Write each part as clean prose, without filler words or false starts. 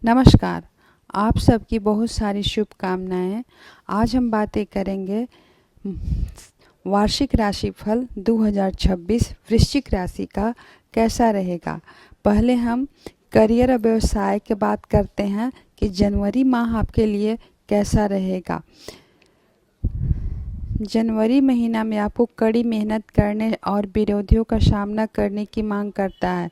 नमस्कार। आप सबकी बहुत सारी शुभकामनाएं। आज हम बातें करेंगे वार्षिक राशिफल 2026 वृश्चिक राशि का कैसा रहेगा। पहले हम करियर और व्यवसाय की बात करते हैं कि जनवरी माह आपके लिए कैसा रहेगा। जनवरी महीना में आपको कड़ी मेहनत करने और विरोधियों का सामना करने की मांग करता है।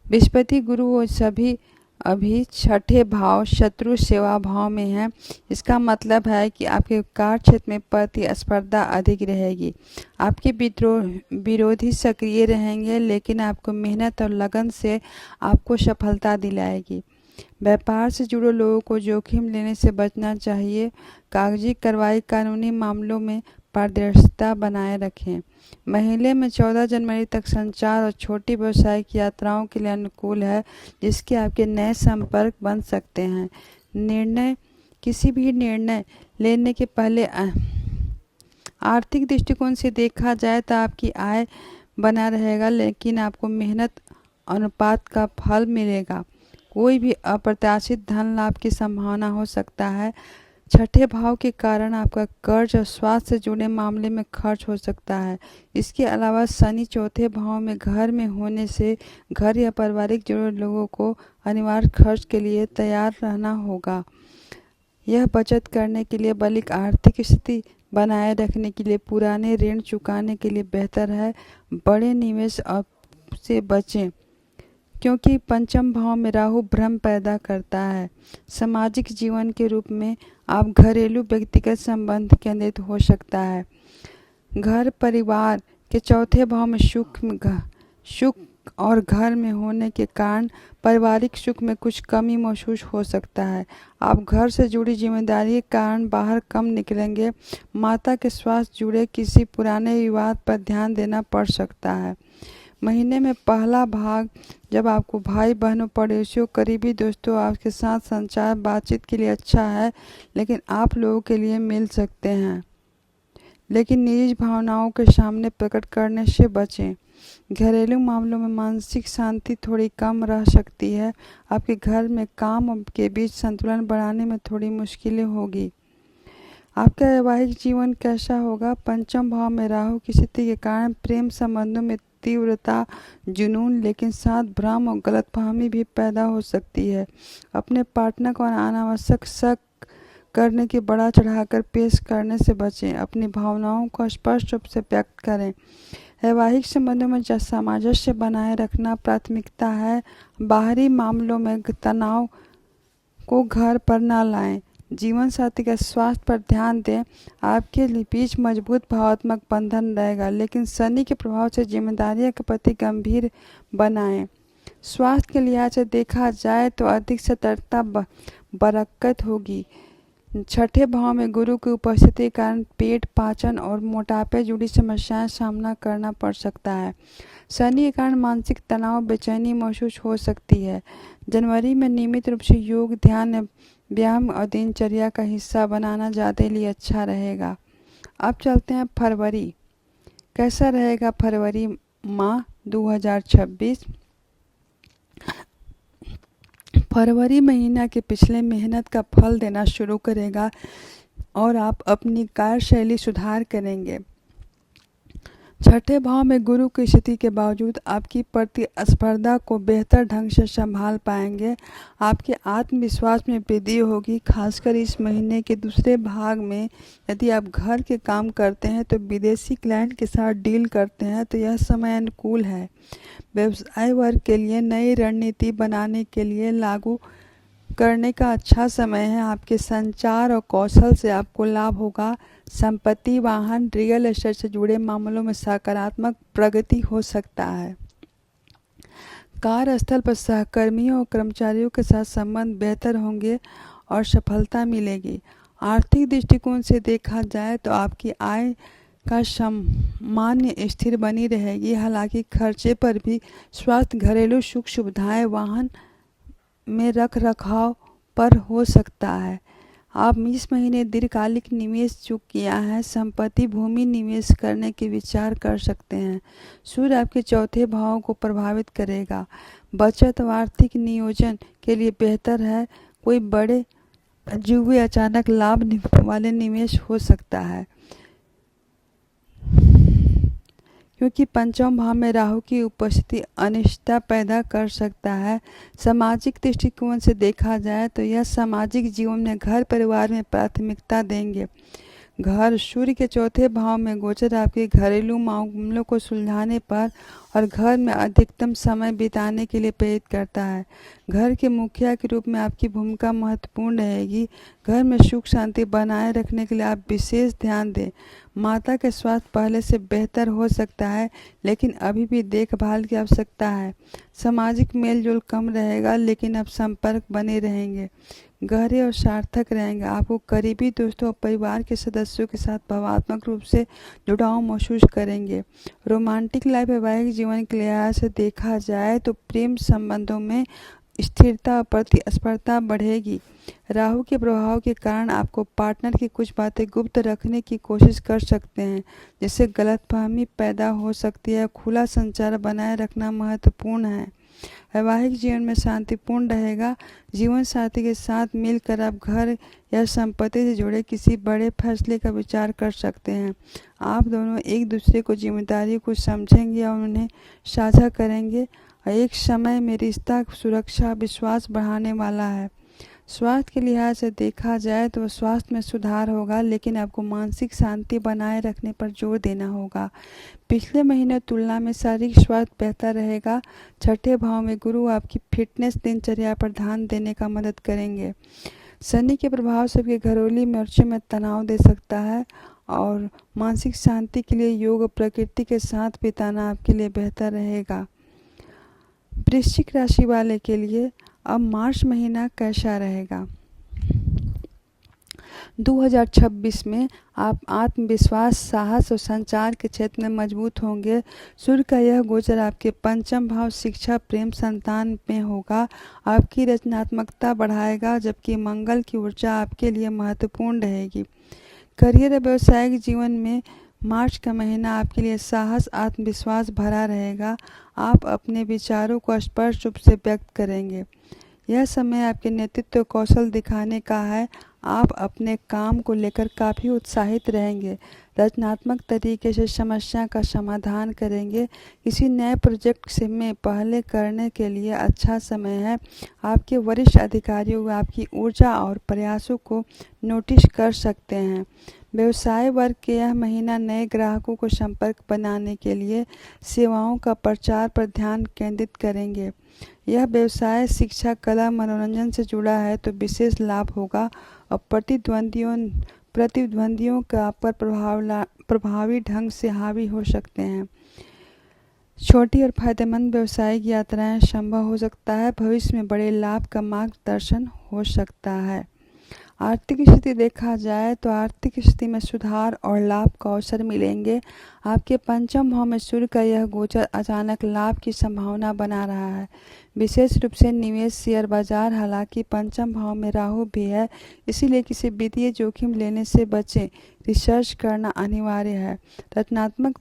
बृहस्पति गुरु और सभी अभी छठे भाव शत्रु सेवा भाव में है। इसका मतलब है कि आपके कार्य क्षेत्र में प्रतिस्पर्धा अधिक रहेगी। आपके विरोधी सक्रिय रहेंगे, लेकिन आपको मेहनत और लगन से आपको सफलता दिलाएगी। व्यापार से जुड़े लोगों को जोखिम लेने से बचना चाहिए। कागजी कार्रवाई कानूनी मामलों में पारदर्शिता बनाए रखें। महीने में 14 जनवरी तक संचार और छोटी व्यवसायिक यात्राओं के लिए अनुकूल है, जिसके आपके नए संपर्क बन सकते हैं। किसी भी निर्णय लेने के पहले आर्थिक दृष्टिकोण से देखा जाए तो आपकी आय बना रहेगा, लेकिन आपको मेहनत अनुपात का फल मिलेगा। कोई भी अप्रत्याशित धन लाभ की संभावना हो सकता है। छठे भाव के कारण आपका कर्ज और स्वास्थ्य से जुड़े मामले में खर्च हो सकता है। इसके अलावा शनि चौथे भाव में घर में होने से घर या पारिवारिक जुड़े लोगों को अनिवार्य खर्च के लिए तैयार रहना होगा। यह बचत करने के लिए बल्कि आर्थिक स्थिति बनाए रखने के लिए पुराने ऋण चुकाने के लिए बेहतर है। बड़े निवेश से बचें, क्योंकि पंचम भाव में राहु भ्रम पैदा करता है। सामाजिक जीवन के रूप में आप घरेलू व्यक्तिगत संबंध केंद्रित हो सकता है। घर परिवार के चौथे भाव में सुख और घर में होने के कारण पारिवारिक सुख में कुछ कमी महसूस हो सकता है। आप घर से जुड़ी जिम्मेदारी के कारण बाहर कम निकलेंगे। माता के स्वास्थ्य जुड़े किसी पुराने विवाद पर ध्यान देना पड़ सकता है। महीने में पहला भाग जब आपको भाई बहनों पड़ोसियों करीबी दोस्तों आपके साथ संचार बातचीत के लिए अच्छा है, लेकिन आप लोगों के लिए मिल सकते हैं, लेकिन निजी भावनाओं के सामने प्रकट करने से बचें। घरेलू मामलों में मानसिक शांति थोड़ी कम रह सकती है। आपके घर में काम के बीच संतुलन बनाने में थोड़ी मुश्किलें होगी। आपका वैवाहिक जीवन कैसा होगा। पंचम भाव में राहु की स्थिति के कारण प्रेम संबंधों में तीव्रता, जुनून, लेकिन साथ भ्रम और गलतफहमी भी पैदा हो सकती है। अपने पार्टनर को अनावश्यक शक करने की बड़ा चढ़ाकर पेश करने से बचें। अपनी भावनाओं को स्पष्ट रूप से व्यक्त करें। वैवाहिक संबंधों में सामंजस्य बनाए रखना प्राथमिकता है। बाहरी मामलों में तनाव को घर पर न लाएं। जीवन साथी के स्वास्थ्य पर ध्यान दें। आपके बीच मजबूत भावनात्मक बंधन रहेगा, लेकिन शनि के प्रभाव से जिम्मेदारियों के प्रति गंभीर बनाएं। स्वास्थ्य के लिहाज से देखा जाए तो अधिक सतर्कता बरकत होगी। छठे भाव में गुरु की उपस्थिति के कारण पेट, पाचन और मोटापे जुड़ी समस्याएं सामना करना पड़ सकता है। शनि के कारण मानसिक तनाव, बेचैनी महसूस हो सकती है। जनवरी में नियमित रूप से योग, ध्यान, व्यायाम और दिनचर्या का हिस्सा बनाना ज़्यादा लिए अच्छा रहेगा। अब चलते हैं फरवरी कैसा रहेगा। फरवरी माह 2026 फरवरी महीना के पिछले मेहनत का फल देना शुरू करेगा और आप अपनी कार्यशैली सुधार करेंगे। छठे भाव में गुरु की स्थिति के बावजूद आपकी प्रतिस्पर्धा को बेहतर ढंग से संभाल पाएंगे। आपके आत्मविश्वास में वृद्धि होगी, खासकर इस महीने के दूसरे भाग में। यदि आप घर के काम करते हैं तो विदेशी क्लाइंट के साथ डील करते हैं तो यह समय अनुकूल है। व्यवसाय वर्ग के लिए नई रणनीति बनाने के लिए लागू करने का अच्छा समय है। आपके संचार और कौशल से आपको लाभ होगा। संपत्ति, वाहन, रियल एस्टेट से जुड़े मामलों में सकारात्मक प्रगति हो सकता है। कार्यस्थल पर सहकर्मियों और कर्मचारियों के साथ संबंध बेहतर होंगे और सफलता मिलेगी। आर्थिक दृष्टिकोण से देखा जाए तो आपकी आय का सामान्य स्थिर बनी रहेगी। हालांकि खर्चे पर भी स्वास्थ्य, घरेलू सुख सुविधाएं, वाहन में रख रखाव पर हो सकता है। आप इस महीने दीर्घकालिक निवेश जो किया है, संपत्ति, भूमि निवेश करने के विचार कर सकते हैं। सूर्य आपके चौथे भाव को प्रभावित करेगा। बचत और आर्थिक नियोजन के लिए बेहतर है। कोई बड़े जुए अचानक लाभ वाले निवेश हो सकता है, क्योंकि पंचम भाव में राहु की उपस्थिति अनिश्चितता पैदा कर सकता है। सामाजिक दृष्टिकोण से देखा जाए तो यह सामाजिक जीवन में घर परिवार में प्राथमिकता देंगे। घर सूर्य के चौथे भाव में गोचर आपके घरेलू मामलों को सुलझाने पर और घर में अधिकतम समय बिताने के लिए प्रेरित करता है। घर के मुखिया के रूप में आपकी भूमिका महत्वपूर्ण रहेगी। घर में सुख शांति बनाए रखने के लिए आप विशेष ध्यान दें। माता के स्वास्थ्य पहले से बेहतर हो सकता है, लेकिन अभी भी देखभाल की आवश्यकता है। सामाजिक मेलजोल कम रहेगा, लेकिन अब संपर्क बने रहेंगे, गहरे और सार्थक रहेंगे। आपको करीबी दोस्तों और परिवार के सदस्यों के साथ भावनात्मक रूप से जुड़ाव महसूस करेंगे। रोमांटिक लाइफ वैवाहिक जीवन के लिहाज से देखा जाए तो प्रेम संबंधों में स्थिरता और प्रतिस्पर्धा बढ़ेगी। राहु के प्रभाव के कारण आपको पार्टनर की कुछ बातें गुप्त रखने की कोशिश कर सकते हैं, जिससे गलतफहमी पैदा हो सकती है। खुला संचार बनाए रखना महत्वपूर्ण है। वैवाहिक जीवन में शांतिपूर्ण रहेगा। जीवन साथी के साथ मिलकर आप घर या संपत्ति से जुड़े किसी बड़े फैसले का विचार कर सकते हैं। आप दोनों एक दूसरे को जिम्मेदारी को समझेंगे और उन्हें साझा करेंगे। एक समय में रिश्ता सुरक्षा विश्वास बढ़ाने वाला है। स्वास्थ्य के लिहाज से देखा जाए तो स्वास्थ्य में सुधार होगा, लेकिन आपको मानसिक शांति बनाए रखने पर जोर देना होगा। पिछले महीने तुलना में शारीरिक स्वास्थ्य बेहतर रहेगा। छठे भाव में गुरु आपकी फिटनेस दिनचर्या पर ध्यान देने का मदद करेंगे। शनि के प्रभाव से आपके घरेलू मोर्चे में तनाव दे सकता है और मानसिक शांति के लिए योग और प्रकृति के साथ बिताना आपके लिए बेहतर रहेगा। वृश्चिक राशि वाले के लिए अब मार्च महीना कैसा रहेगा? 2026 में आप आत्मविश्वास, साहस और संचार के क्षेत्र में मजबूत होंगे। सूर्य का यह गोचर आपके पंचम भाव शिक्षा, प्रेम, संतान में होगा। आपकी रचनात्मकता बढ़ाएगा, जबकि मंगल की ऊर्जा आपके लिए महत्वपूर्ण रहेगी। करियर और व्यवसायिक जीवन में मार्च का महीना आपके लिए साहस, आत्मविश्वास भरा रहेगा। आप अपने विचारों को स्पष्ट रूप से व्यक्त करेंगे। यह समय आपके नेतृत्व कौशल दिखाने का है। आप अपने काम को लेकर काफ़ी उत्साहित रहेंगे। रचनात्मक तरीके से समस्या का समाधान करेंगे। किसी नए प्रोजेक्ट से में पहले करने के लिए अच्छा समय है। आपके वरिष्ठ अधिकारियों आपकी ऊर्जा और प्रयासों को नोटिस कर सकते हैं। व्यवसाय वर्ग के यह महीना नए ग्राहकों को संपर्क बनाने के लिए सेवाओं का प्रचार पर ध्यान केंद्रित करेंगे। यह व्यवसाय शिक्षा, कला, मनोरंजन से जुड़ा है तो विशेष लाभ होगा और प्रतिद्वंदियों का पर प्रभावी ढंग से हावी हो सकते हैं। छोटी और फायदेमंद व्यवसायिक यात्राएं संभव हो सकता है। भविष्य में बड़े लाभ का मार्गदर्शन हो सकता है। आर्थिक स्थिति देखा जाए तो आर्थिक स्थिति में सुधार और लाभ का अवसर मिलेंगे। आपके पंचम भाव में सूर्य का यह गोचर अचानक लाभ की संभावना बना रहा है, विशेष रूप से निवेश, शेयर बाजार। हालांकि पंचम भाव में राहु भी है, इसीलिए किसी वित्तीय जोखिम लेने से बचें। रिसर्च करना अनिवार्य है। रचनात्मक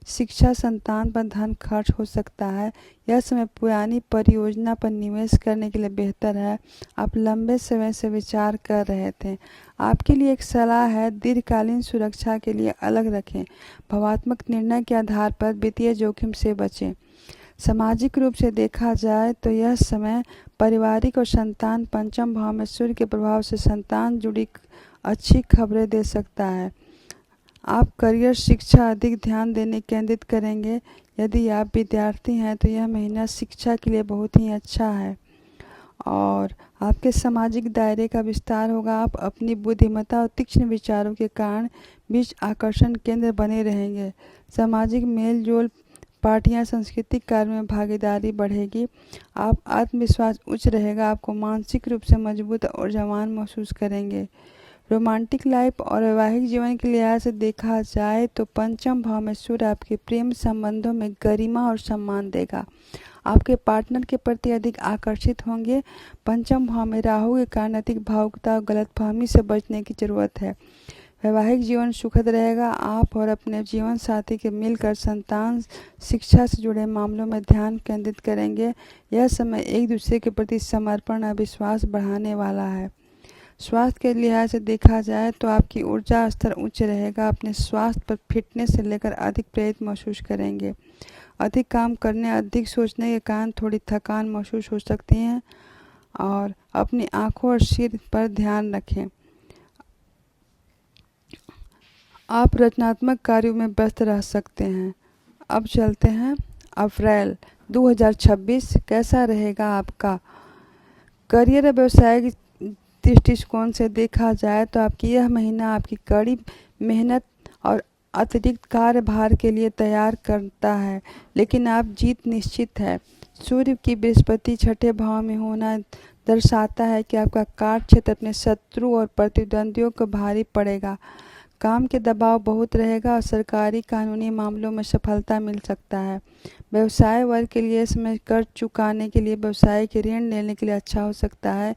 शिक्षा, संतान पर धन खर्च हो सकता है। यह समय पुरानी परियोजना पर निवेश करने के लिए बेहतर है। आप लंबे समय से विचार कर रहे थे। आपके लिए एक सलाह है, दीर्घकालीन सुरक्षा के लिए अलग रखें। भावनात्मक निर्णय के आधार पर वित्तीय जोखिम से बचें। सामाजिक रूप से देखा जाए तो यह समय पारिवारिक और संतान पंचम भाव में सूर्य के प्रभाव से संतान जुड़ी अच्छी खबरें दे सकता है। आप करियर, शिक्षा अधिक ध्यान देने केंद्रित करेंगे। यदि आप विद्यार्थी हैं तो यह महीना शिक्षा के लिए बहुत ही अच्छा है और आपके सामाजिक दायरे का विस्तार होगा। आप अपनी बुद्धिमत्ता और तीक्ष्ण विचारों के कारण बीच आकर्षण केंद्र बने रहेंगे। सामाजिक मेल जोल, पार्टियां, सांस्कृतिक कार्य में भागीदारी बढ़ेगी। आप आत्मविश्वास उच्च रहेगा। आपको मानसिक रूप से मजबूत और जवान महसूस करेंगे। रोमांटिक लाइफ और वैवाहिक जीवन के लिहाज से देखा जाए तो पंचम भाव में सूर्य आपके प्रेम संबंधों में गरिमा और सम्मान देगा। आपके पार्टनर के प्रति अधिक आकर्षित होंगे। पंचम भाव में राहु के कारण अधिक भावुकता और गलतफहमी से बचने की जरूरत है। वैवाहिक जीवन सुखद रहेगा। आप और अपने जीवन साथी के मिलकर संतान शिक्षा से जुड़े मामलों में ध्यान केंद्रित करेंगे। यह समय एक दूसरे के प्रति समर्पण और विश्वास बढ़ाने वाला है। स्वास्थ्य के लिहाज से देखा जाए तो आपकी ऊर्जा स्तर उच्च रहेगा। अपने स्वास्थ्य पर फिटनेस से लेकर अधिक प्रेरित महसूस करेंगे। अधिक काम करने, अधिक सोचने के कारण थोड़ी थकान महसूस हो सकती है और अपनी आंखों और सिर पर ध्यान रखें। आप रचनात्मक कार्यों में व्यस्त रह सकते हैं। अब चलते हैं अप्रैल 2026 कैसा रहेगा आपका। करियर और व्यवसायिक दृष्टिकोण से देखा जाए तो आपकी यह महीना आपकी कड़ी मेहनत और अतिरिक्त कार्यभार के लिए तैयार करता है, लेकिन आप जीत निश्चित है। सूर्य की बृहस्पति छठे भाव में होना दर्शाता है कि आपका कार्य क्षेत्र अपने शत्रु और प्रतिद्वंदियों को भारी पड़ेगा। काम के दबाव बहुत रहेगा और सरकारी कानूनी मामलों में सफलता मिल सकता है। व्यवसाय वर्ग के लिए समय कर्ज चुकाने के लिए व्यवसाय के ऋण लेने के लिए अच्छा हो सकता है।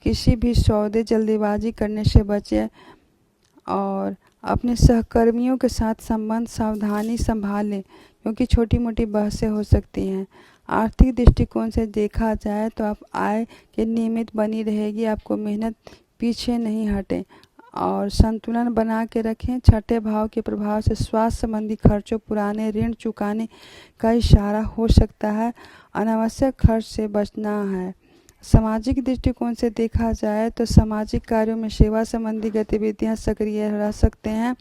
किसी भी सौदे जल्दीबाजी करने से बचें और अपने सहकर्मियों के साथ संबंध सावधानी संभालें, क्योंकि छोटी मोटी बहसें हो सकती हैं। आर्थिक दृष्टिकोण से देखा जाए तो आप आय के नियमित बनी रहेगी। आपको मेहनत पीछे नहीं हटें और संतुलन बना के रखें। छठे भाव के प्रभाव से स्वास्थ्य संबंधी खर्चों, पुराने ऋण चुकाने का इशारा हो सकता है। अनावश्यक खर्च से बचना है। सामाजिक दृष्टिकोण से देखा जाए तो सामाजिक कार्यों में सेवा संबंधी गतिविधियां सक्रिय रह सकते हैं।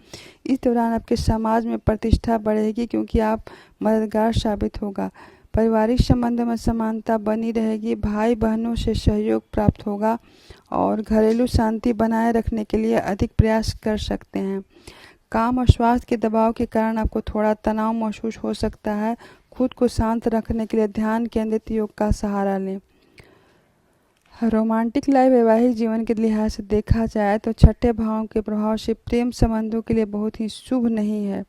इस दौरान आपके समाज में प्रतिष्ठा बढ़ेगी, क्योंकि आप मददगार साबित होगा। पारिवारिक संबंधों में समानता बनी रहेगी। भाई बहनों से सहयोग प्राप्त होगा और घरेलू शांति बनाए रखने के लिए अधिक प्रयास कर सकते हैं। काम और स्वास्थ्य के दबाव के कारण आपको थोड़ा तनाव महसूस हो सकता है। खुद को शांत रखने के लिए ध्यान केंद्रित योग का सहारा लें। रोमांटिक लाइफ वैवाहिक जीवन के लिहाज से देखा जाए तो छठे भाव के प्रभाव से प्रेम संबंधों के लिए बहुत ही शुभ नहीं है।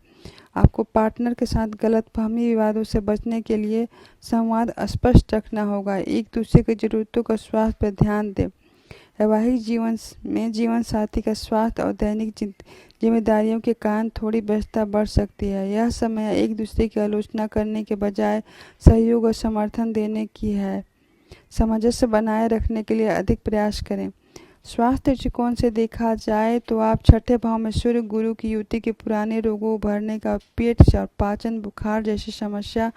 आपको पार्टनर के साथ गलतफहमी विवादों से बचने के लिए संवाद स्पष्ट रखना होगा। एक दूसरे की जरूरतों का स्वास्थ्य पर ध्यान दें। वैवाहिक जीवन में जीवन साथी का स्वास्थ्य और दैनिक जिम्मेदारियों के कारण थोड़ी व्यस्तता बढ़ सकती है। यह समय एक दूसरे की आलोचना करने के बजाय सहयोग और समर्थन देने की है। सामंजस्य बनाए रखने के लिए अधिक प्रयास करें। स्वास्थ्य दृष्टिकोण से देखा जाए तो आप छठे भाव में सूर्य गुरु की युति के पुराने रोगों उभरने का, पेट और पाचन बुखार जैसी समस्या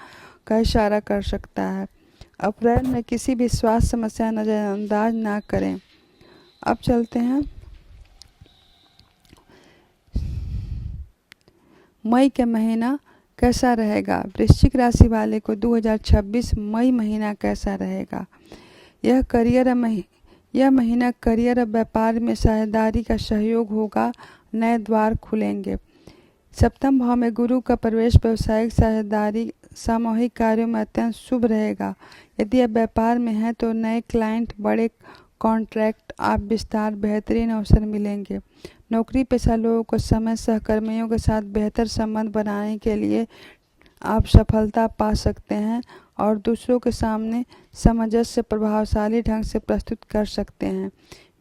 का इशारा कर सकता है। अप्रैल में किसी भी स्वास्थ्य समस्या नजरअंदाज ना करें। अब चलते हैं मई के महीना कैसा रहेगा। वृश्चिक राशि वाले को 2026 मई महीना कैसा रहेगा। यह महीना करियर और व्यापार में साझेदारी का सहयोग होगा। नए द्वार खुलेंगे। सप्तम भाव में गुरु का प्रवेश व्यवसायिक साझेदारी, सामूहिक कार्यों में अत्यंत शुभ रहेगा। यदि आप व्यापार में हैं तो नए क्लाइंट, बड़े कॉन्ट्रैक्ट, आप विस्तार, बेहतरीन अवसर मिलेंगे। नौकरी पेशा लोगों को समय सहकर्मियों के साथ बेहतर संबंध बनाने के लिए आप सफलता पा सकते हैं और दूसरों के सामने सामंजस्य प्रभावशाली ढंग से प्रस्तुत कर सकते हैं।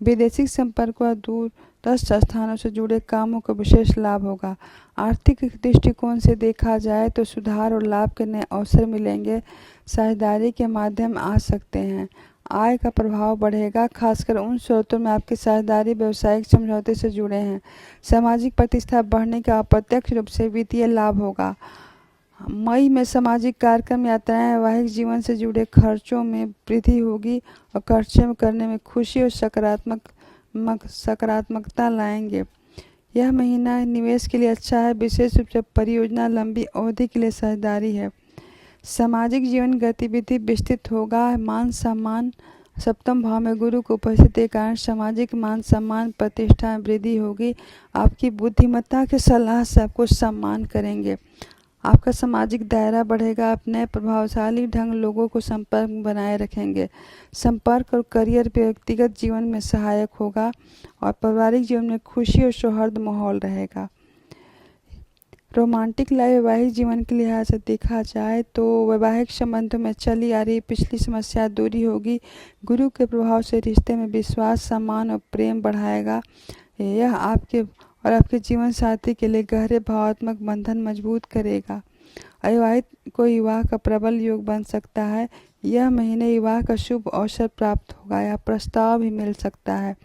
विदेशी संपर्क और दूरस्थ स्थानों से जुड़े कामों का विशेष लाभ होगा। आर्थिक दृष्टिकोण से देखा जाए तो सुधार और लाभ के नए अवसर मिलेंगे। साझेदारी के माध्यम आ सकते हैं। आय का प्रभाव बढ़ेगा, खासकर उन स्रोतों में आपकी साझेदारी व्यावसायिक समझौते से जुड़े हैं। सामाजिक प्रतिष्ठा बढ़ने का अप्रत्यक्ष रूप से वित्तीय लाभ होगा। मई में सामाजिक कार्यक्रम, यात्राएं, वैवाहिक जीवन से जुड़े खर्चों में वृद्धि होगी और खर्चे करने में खुशी और सकारात्मकता लाएंगे। यह महीना निवेश के लिए अच्छा है, विशेष रूप से परियोजना लंबी अवधि के लिए साझेदारी है। सामाजिक जीवन गतिविधि विस्तृत होगा। मान सम्मान, सप्तम भाव में गुरु की उपस्थिति के कारण सामाजिक मान सम्मान प्रतिष्ठा में वृद्धि होगी। आपकी बुद्धिमत्ता की सलाह से आपको सम्मान करेंगे। आपका सामाजिक दायरा बढ़ेगा। आप नए प्रभावशाली ढंग लोगों को संपर्क बनाए रखेंगे। संपर्क और करियर व्यक्तिगत जीवन में सहायक होगा और पारिवारिक जीवन में खुशी और सौहार्द माहौल रहेगा। रोमांटिक लाइफ वैवाहिक जीवन के लिहाज से देखा जाए तो वैवाहिक संबंधों में चली आ रही पिछली समस्या दूरी होगी। गुरु के प्रभाव से रिश्ते में विश्वास, सम्मान और प्रेम बढ़ाएगा। यह आपके और आपके जीवन साथी के लिए गहरे भावात्मक बंधन मजबूत करेगा। अविवाहित को विवाह का प्रबल योग बन सकता है। यह महीने विवाह का शुभ अवसर प्राप्त होगा या प्रस्ताव भी मिल सकता है।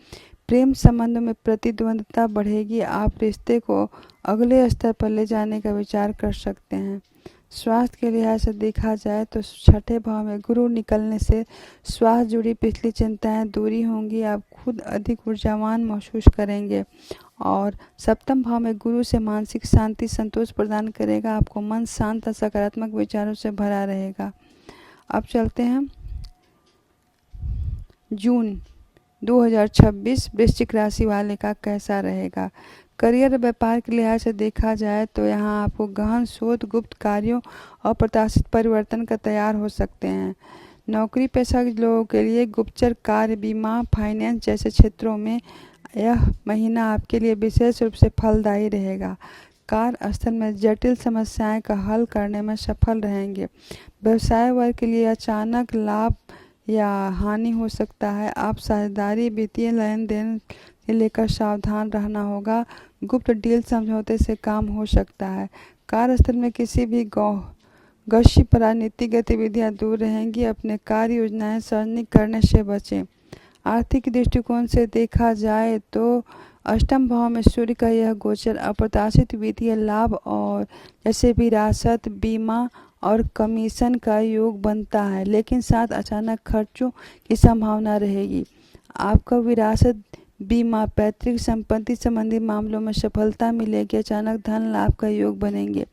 प्रेम संबंधों में प्रतिद्वंद्विता बढ़ेगी। आप रिश्ते को अगले स्तर पर ले जाने का विचार कर सकते हैं। स्वास्थ्य के लिहाज से देखा जाए तो छठे भाव में गुरु निकलने से स्वास्थ्य जुड़ी पिछली चिंताएं दूरी होंगी। आप खुद अधिक ऊर्जावान महसूस करेंगे और सप्तम भाव में गुरु से मानसिक शांति संतोष प्रदान करेगा। आपको मन शांत और सकारात्मक विचारों से भरा रहेगा। अब चलते हैं जून 2026 वृश्चिक राशि वाले का कैसा रहेगा। करियर व्यापार के लिहाज से देखा जाए तो यहाँ आपको गहन शोध गुप्त कार्यों और प्रत्याशित परिवर्तन का तैयार हो सकते हैं। नौकरी पेशा के लोगों के लिए गुप्तचर कार्य बीमा फाइनेंस जैसे क्षेत्रों में यह महीना आपके लिए विशेष रूप से फलदायी रहेगा। कार्यस्थल में जटिल समस्याएं का हल करने में सफल रहेंगे। व्यवसाय वर्ग के लिए अचानक लाभ या हानि हो सकता है। आप साझेदारी वित्तीय लेन देन से लेकर सावधान रहना होगा। गुप्त डील समझौते से काम हो सकता है। कार्यस्थल में किसी भी गौशिप राजनीतिक गतिविधियां दूर रहेंगी। अपने कार्य योजनाएं सार्वजनिक करने से बचें। आर्थिक दृष्टिकोण से देखा जाए तो अष्टम भाव में सूर्य का यह गोचर अप्रत्याशित वित्तीय लाभ और जैसे विरासत बीमा और कमीशन का योग बनता है, लेकिन साथ अचानक खर्चों की संभावना रहेगी। आपका विरासत बीमा पैतृक संपत्ति संबंधी मामलों में सफलता मिलेगी। अचानक धन लाभ का योग बनेंगे।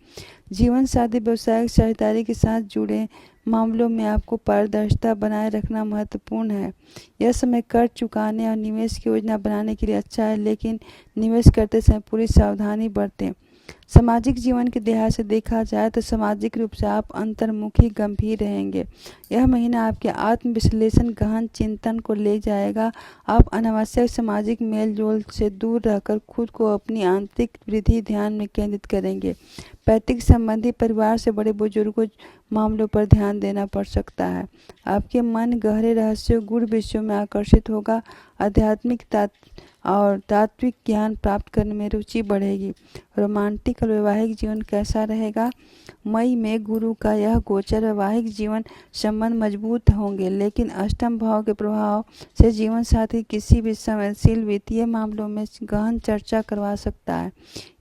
जीवन साथी व्यवसायिक साझेदारी के साथ जुड़े मामलों में आपको पारदर्शिता बनाए रखना महत्वपूर्ण है। यह समय कर चुकाने और निवेश की योजना बनाने के लिए अच्छा है, लेकिन निवेश करते समय पूरी सावधानी बरतें। सामाजिक जीवन के लिहाज से देखा जाए तो सामाजिक रूप से आप अंतर्मुखी गंभीर रहेंगे। यह महीना आपके आत्म विश्लेषण गहन चिंतन को ले जाएगा। आप अनावश्यक सामाजिक मेल जोल से दूर रहकर खुद को अपनी आंतरिक वृद्धि ध्यान में केंद्रित करेंगे। पैतृक संबंधी परिवार से बड़े बुजुर्गों मामलों पर ध्यान देना पड़ सकता है। आपके मन गहरे रहस्यों गूढ़ विषयों में आकर्षित होगा। आध्यात्मिक और तात्विक ज्ञान प्राप्त करने में रुचि बढ़ेगी। रोमांटिक और वैवाहिक जीवन कैसा रहेगा। मई में गुरु का यह गोचर वैवाहिक जीवन संबंध मजबूत होंगे, लेकिन अष्टम भाव के प्रभाव से जीवन साथी किसी भी संवेदनशील वित्तीय मामलों में गहन चर्चा करवा सकता है।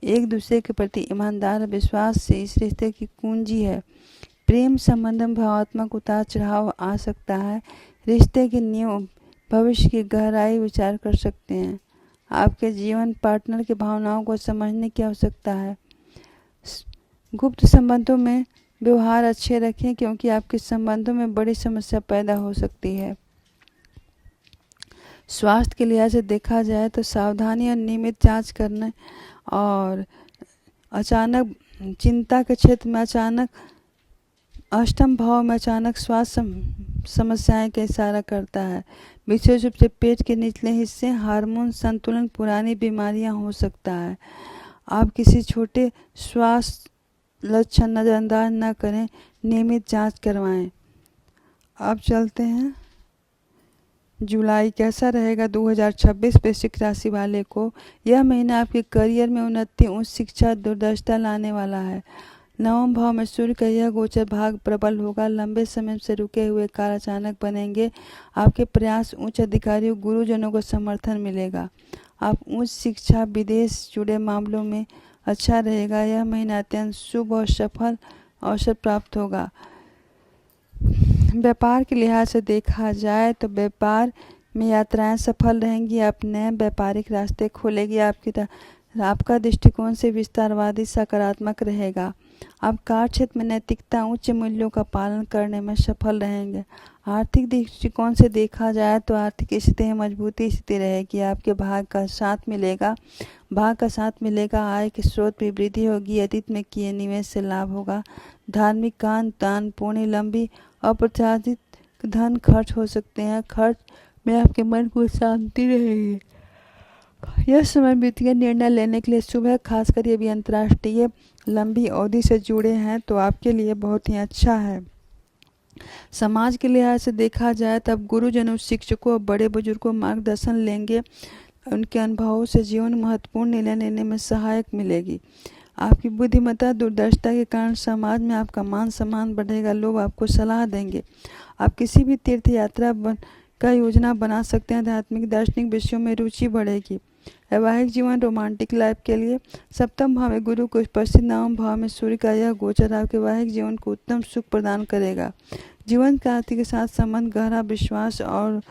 एक दूसरे के प्रति ईमानदार विश्वास से इस रिश्ते की कुंजी है। प्रेम संबंध में भावात्मक उतार चढ़ाव आ सकता है। रिश्ते के नियम भविष्य की गहराई विचार कर सकते हैं। आपके जीवन पार्टनर की भावनाओं को समझने की आवश्यकता है। गुप्त संबंधों में व्यवहार अच्छे रखें, क्योंकि आपके संबंधों में बड़ी समस्या पैदा हो सकती है। स्वास्थ्य के लिहाज से देखा जाए तो सावधानी और नियमित जांच करने और अचानक चिंता के क्षेत्र में अचानक अष्टम भाव में अचानक स्वास्थ्य समस्याएं का इशारा करता है। विशेष रूप से पेट के निचले हिस्से हार्मोन संतुलन पुरानी बीमारियां हो सकता है। आप किसी छोटे स्वास्थ्य लक्षण नज़रअंदाज न करें, नियमित जांच करवाएं। अब चलते हैं जुलाई कैसा रहेगा 2026 वृश्चिक राशि वाले को। यह महीना आपके करियर में उन्नति उच्च शिक्षा दूरदर्शिता लाने वाला है। नवम भाव में सूर्य का यह गोचर भाग प्रबल होगा। लंबे समय से रुके हुए कार्य अचानक बनेंगे। आपके प्रयास उच्च अधिकारियों गुरुजनों को समर्थन मिलेगा। आप उच्च शिक्षा विदेश जुड़े मामलों में अच्छा रहेगा। यह महीना अत्यंत शुभ और सफल अवसर प्राप्त होगा। व्यापार के लिहाज से देखा जाए तो व्यापार में यात्राएं सफल रहेंगी। आप नए व्यापारिक रास्ते खोलेगी। आपका दृष्टिकोण से विस्तारवादी सकारात्मक रहेगा। आप कार्य क्षेत्र में नैतिकता उच्च मूल्यों का पालन करने में सफल रहेंगे। आर्थिक दृष्टिकोण से देखा जाए तो आर्थिक स्थिति में मजबूती स्थिति रहेगी। आपके भाग का साथ मिलेगा। आय के स्रोत में वृद्धि होगी। अतीत में किए निवेश से लाभ होगा। धार्मिक कान दान पुण्य लंबी अप्रत्याशित धन खर्च हो सकते हैं। खर्च में आपके मन को शांति रहेगी। यह समय वित्तीय निर्णय लेने के लिए शुभ है, खासकर ये भी अंतर्राष्ट्रीय लंबी अवधि से जुड़े हैं तो आपके लिए बहुत ही अच्छा है। समाज के लिहाज से देखा जाए तब गुरुजनों शिक्षकों और बड़े बुजुर्गों मार्गदर्शन लेंगे। उनके अनुभवों से जीवन महत्वपूर्ण निर्णय लेने में सहायक मिलेगी। आपकी बुद्धिमत्ता दूरदर्शिता के कारण समाज में आपका मान सम्मान बढ़ेगा। लोग आपको सलाह देंगे। आप किसी भी तीर्थ यात्रा का योजना बना सकते हैं। आध्यात्मिक दार्शनिक विषयों में रुचि बढ़ेगी। वैवाहिक जीवन रोमांटिक लाइफ के लिए सप्तम भाव में गुरु को उपस्थित नवम भाव में सूर्य का यह गोचर आपके वैवाहिक जीवन को उत्तम सुख प्रदान करेगा। जीवन साथी के साथ संबंध गहरा विश्वास और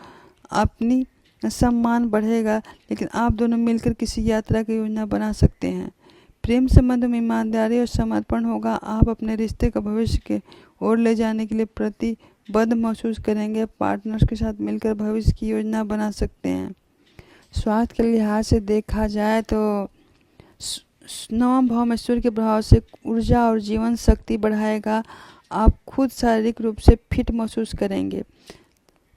अपनी सम्मान बढ़ेगा, लेकिन आप दोनों मिलकर किसी यात्रा की योजना बना सकते हैं। प्रेम संबंध में ईमानदारी और समर्पण होगा। आप अपने रिश्ते को भविष्य के ओर ले जाने के लिए प्रतिबद्ध महसूस करेंगे। पार्टनर्स के साथ मिलकर भविष्य की योजना बना सकते हैं। स्वास्थ्य के लिहाज से देखा जाए तो नवम भाव में सूर्य के प्रभाव से ऊर्जा और जीवन शक्ति बढ़ाएगा। आप खुद शारीरिक रूप से फिट महसूस करेंगे।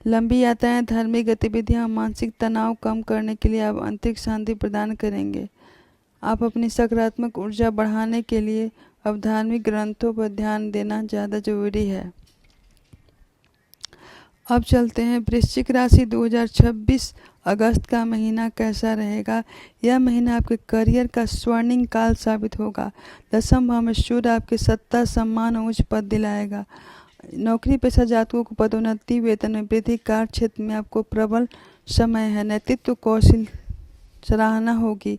लंबी यात्राएं, धार्मिक गतिविधियां, मानसिक तनाव कम करने के लिए आप आंतरिक शांति प्रदान करेंगे। आप अपनी सकारात्मक ऊर्जा बढ़ाने के लिए अब धार्मिक ग्रंथों पर ध्यान देना ज़्यादा जरूरी है। अब चलते हैं वृश्चिक राशि 2026 अगस्त का महीना कैसा रहेगा। यह महीना आपके करियर का स्वर्णिम काल साबित होगा। दसम भाव में सूर्य आपके सत्ता, सम्मान और उच्च पद दिलाएगा। नौकरी पेशा जातकों को पदोन्नति, वेतन में वृद्धि, कार्य क्षेत्र में आपको प्रबल समय है। नेतृत्व कौशल सराहना होगी।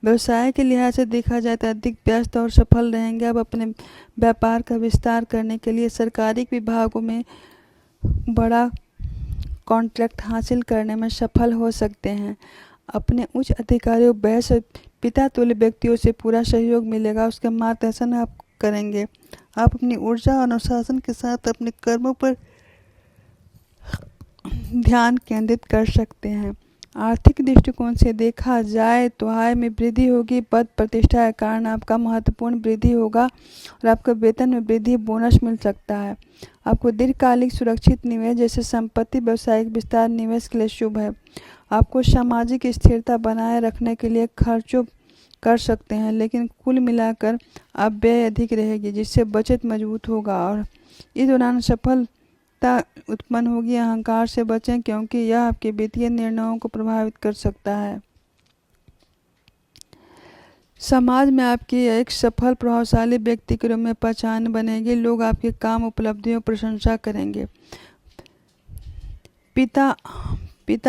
व्यवसाय के लिहाज से देखा जाए तो अधिक व्यस्त और सफल रहेंगे। आप अपने व्यापार का विस्तार करने के लिए सरकारी विभागों में बड़ा कॉन्ट्रैक्ट हासिल करने में सफल हो सकते हैं। अपने उच्च अधिकारियों, वयस्क और पिता तुल्य व्यक्तियों से पूरा सहयोग मिलेगा। उसका मार्गदर्शन आप करेंगे। आप अपनी ऊर्जा और अनुशासन के साथ अपने कर्मों पर ध्यान केंद्रित कर सकते हैं। आर्थिक दृष्टिकोण से देखा जाए तो आय में वृद्धि होगी। पद प्रतिष्ठा के कारण आपका महत्वपूर्ण वृद्धि होगा और आपका वेतन में वृद्धि, बोनस मिल सकता है। आपको दीर्घकालिक सुरक्षित निवेश जैसे संपत्ति, व्यवसायिक विस्तार निवेश के लिए शुभ है। आपको सामाजिक स्थिरता बनाए रखने के लिए खर्चों कर सकते हैं, लेकिन कुल मिलाकर आप व्यय अधिक रहेगी, जिससे बचत मजबूत होगा और इस दौरान सफलता उत्पन्न होगी। अहंकार से बचें, क्योंकि यह आपके वित्तीय निर्णयों को प्रभावित कर सकता है। समाज में आपकी एक सफल प्रभावशाली व्यक्ति के रूप में पहचान बनेगी। लोग आपके काम, उपलब्धियों प्रशंसा करेंगे। पिता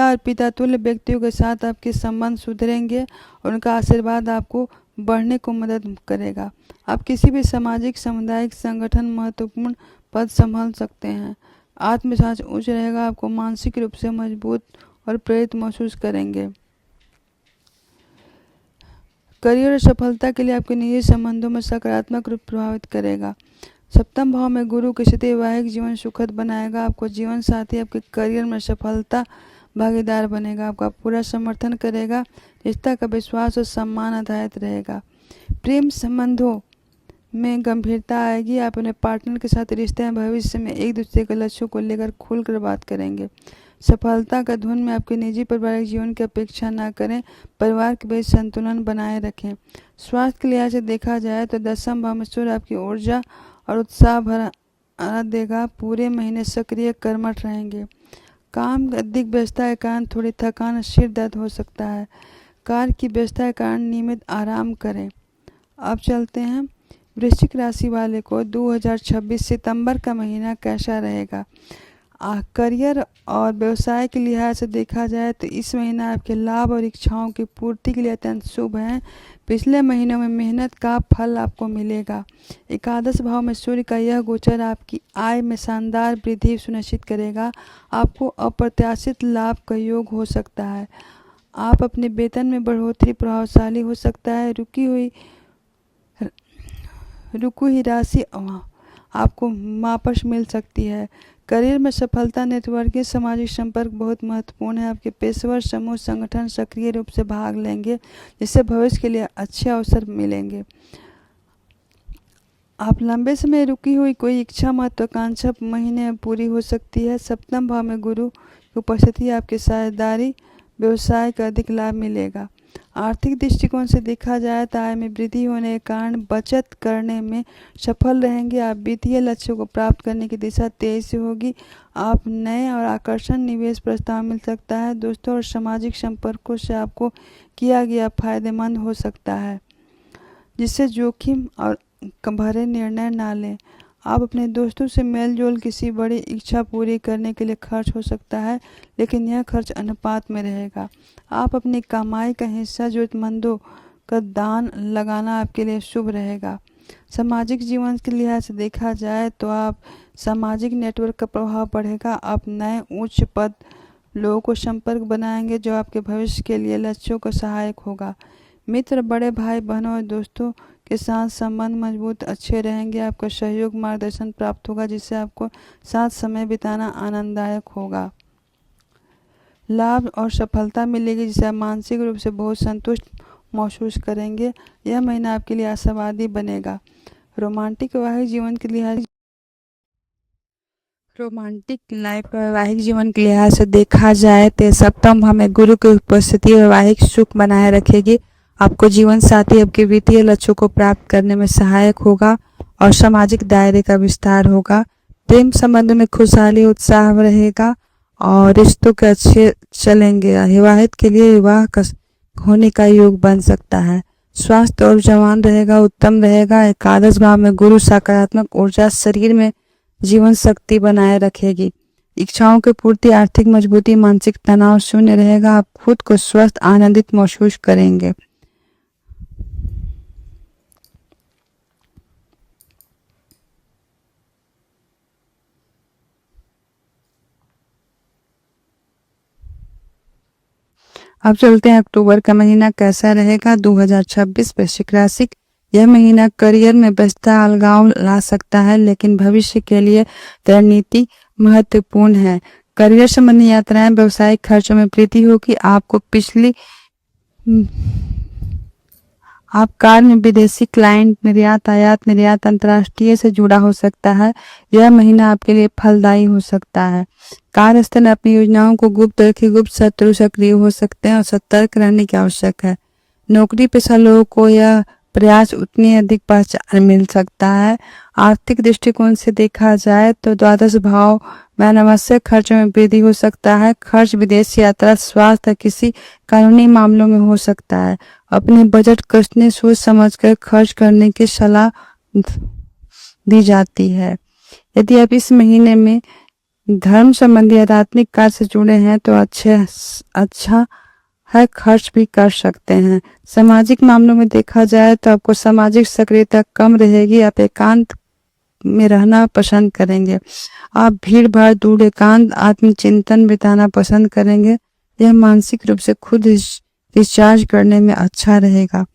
और पिता तुल्य व्यक्तियों के साथ आपके संबंध सुधरेंगे और उनका आशीर्वाद आपको बढ़ने को मदद करेगा। आप किसी भी सामाजिक सामुदायिक संगठन महत्वपूर्ण पद संभाल सकते हैं। आत्मविश्वास उच्च रहेगा। आपको मानसिक रूप से मजबूत और प्रेरित महसूस करेंगे। करियर और सफलता के लिए आपके निजी संबंधों में सकारात्मक रूप प्रभावित करेगा। सप्तम भाव में गुरु की स्थिति वैवाहिक जीवन सुखद बनाएगा। आपको जीवन साथी आपके करियर में सफलता भागीदार बनेगा। आपका पूरा समर्थन करेगा। रिश्ता का विश्वास और सम्मान आधारित रहेगा। प्रेम संबंधों में गंभीरता आएगी। आप अपने पार्टनर के साथ रिश्ते में भविष्य में एक दूसरे के लक्ष्यों को लेकर खुलकर बात करेंगे। सफलता का धुन में आपके निजी पारिवारिक जीवन की अपेक्षा न करें। परिवार के बीच संतुलन बनाए रखें। स्वास्थ्य के लिहाज से देखा जाए तो दसम भाव में सूर्य आपकी ऊर्जा और उत्साह भरा देगा। पूरे महीने सक्रिय कर्मठ रहेंगे। काम अधिक व्यस्तता के कारण थोड़ी थकान, सिर दर्द हो सकता है। कार्य की व्यस्तता के कारण नियमित आराम करें। अब चलते हैं वृश्चिक राशि वाले को 2026 सितंबर का महीना कैसा रहेगा। करियर और व्यवसाय के लिहाज से देखा जाए तो इस महीना आपके लाभ और इच्छाओं की पूर्ति के लिए अत्यंत शुभ है। पिछले महीनों में मेहनत का फल आपको मिलेगा। एकादश भाव में सूर्य का यह गोचर आपकी आय में शानदार वृद्धि सुनिश्चित करेगा। आपको अप्रत्याशित लाभ का योग हो सकता है। आप अपने वेतन में बढ़ोतरी प्रभावशाली हो सकता है। रुकी हुई राशि आपको वापस मिल सकती है। करियर में सफलता, नेटवर्किंग, सामाजिक संपर्क बहुत महत्वपूर्ण है। आपके पेशेवर समूह संगठन सक्रिय रूप से भाग लेंगे, जिससे भविष्य के लिए अच्छे अवसर मिलेंगे। आप लंबे समय रुकी हुई कोई इच्छा, महत्वाकांक्षा महीने में पूरी हो सकती है। सप्तम भाव में गुरु की उपस्थिति आपके साझेदारी व्यवसाय का अधिक लाभ मिलेगा। आर्थिक दृष्टिकोण से देखा जाए तो आय में वृद्धि होने के कारण बचत करने में सफल रहेंगे। आप वित्तीय लक्ष्यों को प्राप्त करने की दिशा तेजी से होगी। आप नए और आकर्षण निवेश प्रस्ताव मिल सकता है। दोस्तों और सामाजिक संपर्कों से आपको किया गया फायदेमंद हो सकता है, जिससे जोखिम और भरे निर्णय ना लें। आप अपने दोस्तों से मेल जोल किसी बड़ी इच्छा पूरी करने के लिए खर्च हो सकता है, लेकिन यह खर्च अनुपात में रहेगा। आप अपनी कमाई का हिस्सा जरूरतमंदों का दान लगाना आपके लिए शुभ रहेगा। सामाजिक जीवन के लिहाज से देखा जाए तो आप सामाजिक नेटवर्क का प्रभाव बढ़ेगा। आप नए उच्च पद लोगों को संपर्क बनाएंगे जो आपके भविष्य के लिए लक्ष्यों को सहायक होगा। मित्र, बड़े भाई बहनों और दोस्तों के साथ संबंध मजबूत अच्छे रहेंगे। आपका सहयोग मार्गदर्शन प्राप्त होगा, जिससे आपको साथ समय बिताना आनंददायक होगा। लाभ और सफलता मिलेगी, जिससे आप मानसिक रूप से बहुत संतुष्ट महसूस करेंगे। यह महीना आपके लिए आशावादी बनेगा। रोमांटिक वैवाहिक जीवन के लिहाज से देखा जाए तो सप्तम हमें गुरु की उपस्थिति वैवाहिक सुख बनाए रखेगी। आपको जीवन साथी आपके वित्तीय लक्ष्यों को प्राप्त करने में सहायक होगा और सामाजिक दायरे का विस्तार होगा। प्रेम संबंध में खुशहाली उत्साह रहेगा और रिश्तों के अच्छे चलेंगे। विवाहित के लिए विवाह होने का योग बन सकता है। स्वास्थ्य और जवान रहेगा, उत्तम रहेगा। एकादश भाव में गुरु सकारात्मक ऊर्जा शरीर में जीवन शक्ति बनाए रखेगी। इच्छाओं की पूर्ति, आर्थिक मजबूती, मानसिक तनाव शून्य रहेगा। आप खुद को स्वस्थ आनंदित महसूस करेंगे। अब चलते हैं अक्टूबर का महीना कैसा रहेगा 2026 वृश्चिक राशि। यह महीना करियर में व्यस्तता अलगाव ला सकता है, लेकिन भविष्य के लिए रणनीति महत्वपूर्ण है। करियर संबंधी यात्राएं, व्यवसायिक खर्चों में वृद्धि होगी। आप कार्य में विदेशी क्लाइंट, निर्यात आयात निर्यात अंतर्राष्ट्रीय से जुड़ा हो सकता है। यह महीना आपके लिए फलदायी हो सकता है। कार्यस्थल में अपनी योजनाओं को गुप्त रखें। गुप्त शत्रु सक्रिय हो सकते हैं और सतर्क रहने की आवश्यक है। नौकरी पेशा लोगों को यह प्रयास उतनी अधिक पहचान मिल सकता है। आर्थिक दृष्टिकोण से देखा जाए तो द्वादश भाव में अनावश्यक खर्चों में वृद्धि हो सकता है। खर्च विदेश यात्रा, स्वास्थ्य, किसी कानूनी मामलों में हो सकता है। अपने बजट कसने सोच समझकर खर्च करने की सलाह दी जाती है। यदि आप इस महीने में धर्म संबंधी आध्यात्मिक कार्य से जुड़े हैं तो अच्छा है, खर्च भी कर सकते हैं। सामाजिक मामलों में देखा जाए तो आपको सामाजिक सक्रियता कम रहेगी। आप एकांत में रहना पसंद करेंगे। आप भीड़ भाड़ दूर एकांत आत्मचिंतन बिताना पसंद करेंगे। यह मानसिक रूप से खुद रिचार्ज करने में अच्छा रहेगा।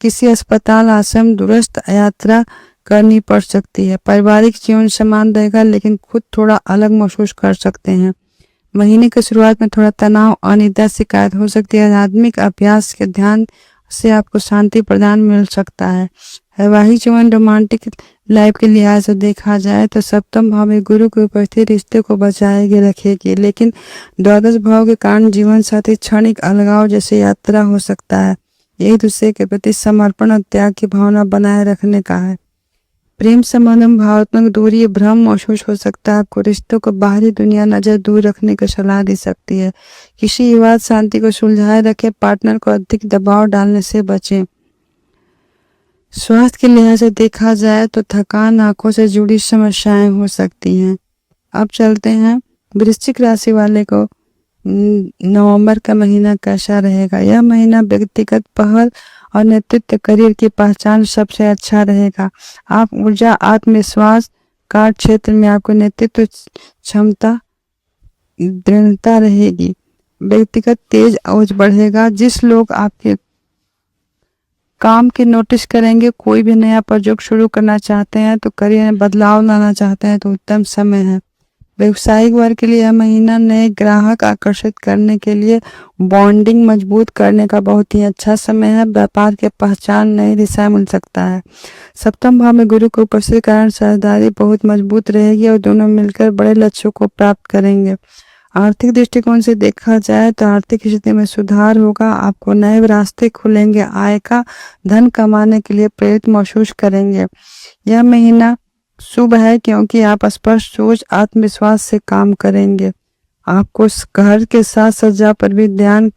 किसी अस्पताल, आश्रम, दूरस्थ यात्रा करनी पड़ सकती है। पारिवारिक जीवन समान रहेगा, लेकिन खुद थोड़ा अलग महसूस कर सकते हैं। महीने की शुरुआत में थोड़ा तनाव, अनिद्रा शिकायत हो सकती है। आध्यात्मिक अभ्यास के ध्यान से आपको शांति प्रदान मिल सकता है। वैवाहिक जीवन, रोमांटिक लाइफ के लिहाज से देखा जाए तो सप्तम भाव में गुरु की उपस्थिति रिश्ते को बचाए रखेगी, लेकिन द्वादश भाव के कारण जीवन साथी क्षणिक अलगाव जैसे यात्रा हो सकता है। एक दूसरे के प्रति समर्पण और त्याग की भावना बनाए रखने का है। प्रेम संबंध में भावनात्मक दूरी, भ्रम महसूस हो सकता है। आपको रिश्तों को बाहरी दुनिया नजर दूर रखने की सलाह दी सकती है। किसी विवाद शांति को सुलझाए रखें। पार्टनर को अधिक दबाव डालने से बचें। स्वास्थ्य के लिहाज से देखा जाए तो थकान, आंखों से जुड़ी समस्याएं हो सकती हैं। अब चलते हैं वृश्चिक राशि वाले को नवंबर का महीना कैसा रहेगा। यह महीना व्यक्तिगत पहल और नेतृत्व, करियर की पहचान सबसे अच्छा रहेगा। आप ऊर्जा, आत्मविश्वास, कार्य क्षेत्र में आपको नेतृत्व क्षमता, दृढ़ता रहेगी। व्यक्तिगत तेज ओज बढ़ेगा। जिस लोग आपके काम के नोटिस करेंगे। कोई भी नया प्रोजेक्ट शुरू करना चाहते हैं तो करियर में बदलाव लाना चाहते हैं तो उत्तम समय है। व्यवसायिक वर्ग के लिए यह महीना नए ग्राहक आकर्षित करने के लिए बॉन्डिंग मजबूत करने का बहुत ही अच्छा समय है। व्यापार के पहचान नई दिशा मिल सकता है। सप्तम भाव में गुरु की उपस्थिति के कारण साझेदारी बहुत मजबूत रहेगी और दोनों मिलकर बड़े लक्ष्यों को प्राप्त करेंगे। आर्थिक दृष्टिकोण से देखा जाए तो आर्थिक स्थिति में सुधार होगा। आपको नए रास्ते खुलेंगे। आय का धन कमाने के लिए प्रेरित महसूस करेंगे। यह महीना शुभ है क्योंकि आप स्पष्ट सोच आत्मविश्वास से काम करेंगे। आपको घर के साथ सज्जा पर भी ध्यान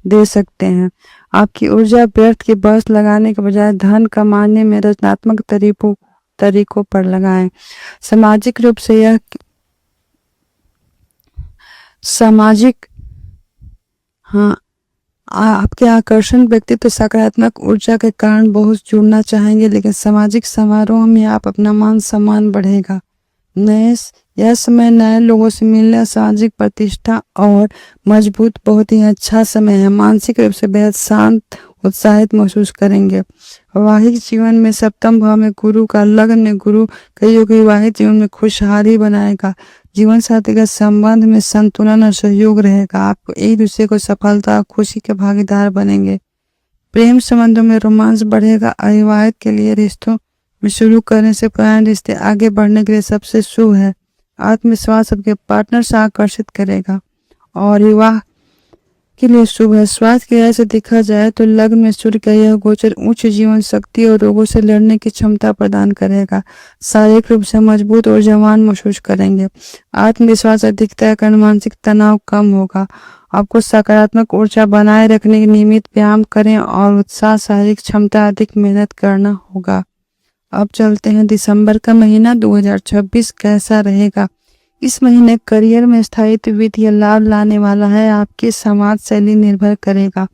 दे सकते हैं। आपकी ऊर्जा व्यर्थ की बस लगाने के बजाय धन कमाने में रचनात्मक तरीकों पर लगाएं। सामाजिक रूप से यह आपके आकर्षण व्यक्तित्व सकारात्मक ऊर्जा के कारण बहुत जुड़ना चाहेंगे, लेकिन सामाजिक समारोह में आप अपना मान सम्मान बढ़ेगा। यह समय नए लोगों से मिलने, सामाजिक प्रतिष्ठा और मजबूत बहुत ही अच्छा समय है। मानसिक रूप से बेहद शांत उत्साहित महसूस करेंगे। वैवाहिक जीवन में सप्तम भाव में गुरु का लग्न में गुरु कईयों के वैवाहिक जीवन में खुशहाली बनाएगा। जीवन साथी का संबंध में संतुलन और सहयोग रहेगा। आप एक दूसरे को सफलता और खुशी के भागीदार बनेंगे। प्रेम संबंधों में रोमांस बढ़ेगा। अविवाहित के लिए रिश्तों में शुरू करने से पुराने रिश्ते आगे बढ़ने के लिए सबसे शुभ है। आत्मविश्वास आपके पार्टनर से आकर्षित करेगा और विवाह के लिए शुभ है। स्वास्थ्य की वजह से देखा जाए तो लग्न में सूर्य का यह गोचर उच्च जीवन शक्ति और रोगों से लड़ने की क्षमता प्रदान करेगा। शारीरिक रूप से मजबूत और जवान महसूस करेंगे। आत्मविश्वास अधिकता के कारण मानसिक तनाव कम होगा। आपको सकारात्मक ऊर्जा बनाए रखने के नियमित व्यायाम करें और उत्साह शारीरिक क्षमता अधिक मेहनत करना होगा। अब चलते हैं दिसंबर का महीना 2026 कैसा रहेगा। इस महीने करियर में स्थायित्व वित्तीय लाभ लाने वाला है। आपकी समाज शैली निर्भर करेगा।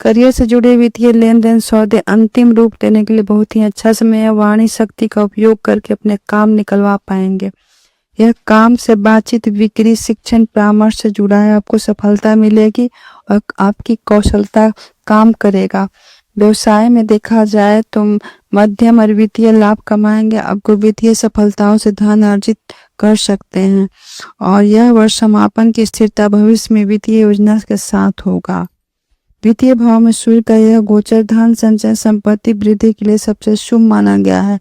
करियर से जुड़े वित्तीय लेन देन सौदे अंतिम रूप देने के लिए बहुत ही अच्छा समय है। वाणी शक्ति का उपयोग करके अपने काम निकलवा पाएंगे। यह काम से बातचीत, बिक्री, शिक्षण, परामर्श से जुड़ा है। आपको सफलता मिलेगी और आपकी कौशलता काम करेगा। व्यवसाय में देखा जाए तो मध्यम और वित्तीय लाभ कमाएंगे। आपको वित्तीय सफलताओं से धन अर्जित कर सकते हैं और यह वर्ष समापन की स्थिरता भविष्य में वित्तीय योजना के साथ होगा। वित्तीय भाव में सूर्य का यह गोचर धन संचय संपत्ति वृद्धि के लिए सबसे शुभ माना गया है।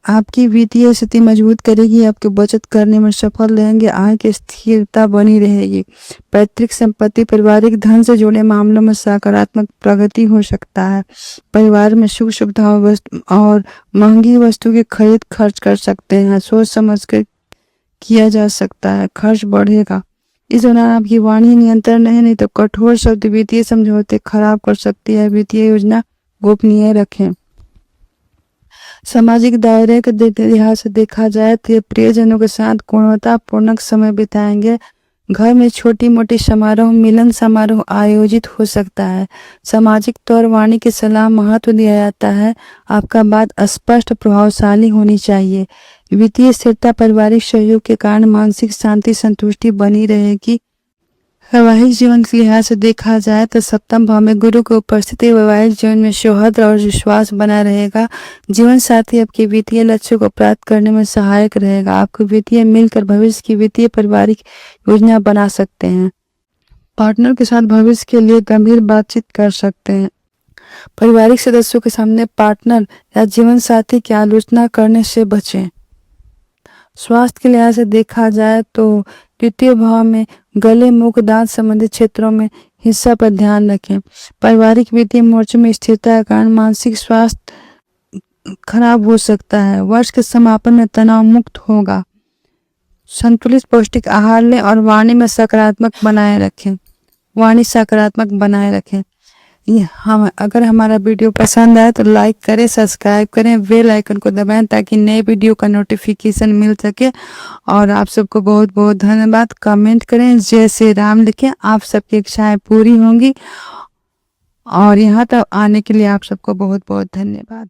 आपकी वित्तीय स्थिति मजबूत करेगी। आपके बचत करने में सफल रहेंगे। आय की स्थिरता बनी रहेगी। पैतृक संपत्ति, पारिवारिक धन से जुड़े मामलों में सकारात्मक प्रगति हो सकता है। परिवार में सुख सुविधाओं और महंगी वस्तु की खरीद खर्च कर सकते हैं। सोच समझ कर किया जा सकता है। खर्च बढ़ेगा। इस दौरान आपकी वाणी नियंत्रण नहीं तो कठोर शब्द वित्तीय समझौते खराब कर सकती है। वित्तीय योजना गोपनीय रखें। सामाजिक दायरे के लिहाज से देखा जाए तो प्रियजनों के साथ गुणवत्तापूर्ण समय बिताएंगे। घर में छोटी मोटी समारोह, मिलन समारोह आयोजित हो सकता है। सामाजिक तौर वाणी की सलाह महत्व दिया जाता है। आपका बात स्पष्ट प्रभावशाली होनी चाहिए। वित्तीय स्थिरता, पारिवारिक सहयोग के कारण मानसिक शांति संतुष्टि बनी रहेगी। वैवाहिक जीवन के लिहाज से देखा जाए तो सप्तम भाव में गुरु की उपस्थिति वैवाहिक जीवन में सौहार्द और विश्वास बना रहेगा। जीवन साथी आपके वित्तीय लक्ष्यों को प्राप्त करने में सहायक रहेगा। आपको वित्तीय मिलकर भविष्य की वित्तीय पारिवारिक योजना बना सकते हैं। पार्टनर के साथ भविष्य के लिए गंभीर बातचीत कर सकते हैं। पारिवारिक सदस्यों के सामने पार्टनर या जीवन साथी की आलोचना करने से बचें। स्वास्थ्य के लिहाज से देखा जाए तो द्वितीय भाव में गले, मुख, दांत संबंधित क्षेत्रों में हिस्सा पर ध्यान रखें। पारिवारिक वित्तीय मोर्चे में स्थिरता के कारण मानसिक स्वास्थ्य खराब हो सकता है। वर्ष के समापन में तनाव मुक्त होगा। संतुलित पौष्टिक आहार लें और वाणी में सकारात्मक बनाए रखें। अगर हमारा वीडियो पसंद आए तो लाइक करें, सब्सक्राइब करें, बेल आइकन को दबाएं ताकि नए वीडियो का नोटिफिकेशन मिल सके। और आप सबको बहुत बहुत धन्यवाद। कमेंट करें, जय श्री राम लिखें। आप सबकी इच्छाएं पूरी होंगी। और यहाँ तक आने के लिए आप सबको बहुत बहुत धन्यवाद।